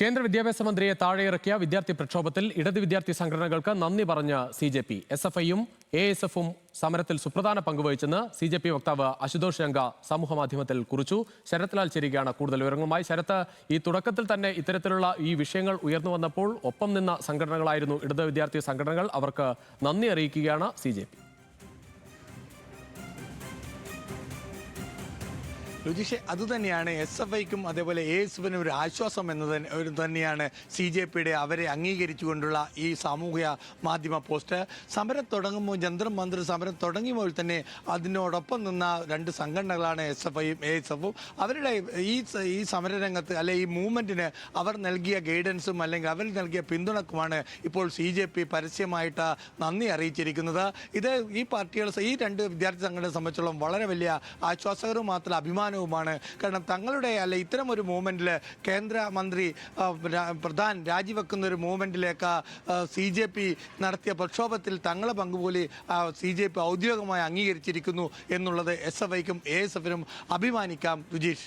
കേന്ദ്ര വിദ്യാഭ്യാസ മന്ത്രിയെ താഴെയിറക്കിയ വിദ്യാർത്ഥി പ്രക്ഷോഭത്തിൽ ഇടത് വിദ്യാർത്ഥി സംഘടനകൾക്ക് നന്ദി പറഞ്ഞ CJP. SFIയും ASFും സമരത്തിൽ സുപ്രധാന പങ്കുവഹിച്ചെന്ന് CJP വക്താവ് അശുതോഷ് രംഗ സമൂഹമാധ്യമത്തിൽ കുറിച്ചു. ശരത്ലാൽ ചേരുകയാണ് കൂടുതൽ വിവരങ്ങളുമായി. ശരത്ത്, ഈ തുടക്കത്തിൽ തന്നെ ഇത്തരത്തിലുള്ള ഈ വിഷയങ്ങൾ ഉയർന്നു വന്നപ്പോൾ ഒപ്പം നിന്ന സംഘടനകളായിരുന്നു ഇടത് വിദ്യാർത്ഥി സംഘടനകൾ. അവർക്ക് നന്ദി അറിയിക്കുകയാണ് CJP. രുചിഷെ അതുതന്നെയാണ് SFIക്കും അതേപോലെ ASFിനും ഒരു ആശ്വാസം തന്നെയാണ് CJPയുടെ അവരെ അംഗീകരിച്ചുകൊണ്ടുള്ള ഈ സാമൂഹ്യ മാധ്യമ പോസ്റ്റ്. സമരം തുടങ്ങുമ്പോൾ ജന്തർ മന്ദിർ സമരം തുടങ്ങിയപ്പോൾ തന്നെ അതിനോടൊപ്പം നിന്ന രണ്ട് സംഘടനകളാണ് SFIയും ASFും. അവരുടെ ഈ സമരരംഗത്ത് അല്ലെ ഈ മൂവ്മെൻറ്റിന് അവർ നൽകിയ ഗൈഡൻസും അല്ലെങ്കിൽ അവർ നൽകിയ പിന്തുണക്കുമാണ് ഇപ്പോൾ CJP പരസ്യമായിട്ട് നന്ദി അറിയിച്ചിരിക്കുന്നത്. ഇത് ഈ പാർട്ടികൾ ഈ രണ്ട് വിദ്യാർത്ഥി സംഘടനയെ സംബന്ധിച്ചോളം വളരെ വലിയ ആശ്വാസകരവും മാത്രമല്ല അഭിമാനവുമാണ്. കാരണം തങ്ങളുടെ ഇത്തരം ഒരു മൂവ്മെൻറ്റിൽ കേന്ദ്രമന്ത്രി പ്രധാൻ രാജിവെക്കുന്ന ഒരു മൂവ്മെൻറ്റിലേക്ക് CJP നടത്തിയ പ്രക്ഷോഭത്തിൽ തങ്ങളെ പങ്കുപോലെ CJP ഔദ്യോഗികമായി അംഗീകരിച്ചിരിക്കുന്നു എന്നുള്ളത് SFIക്കും ASFിനും അഭിമാനിക്കാം. രുജീഷ്.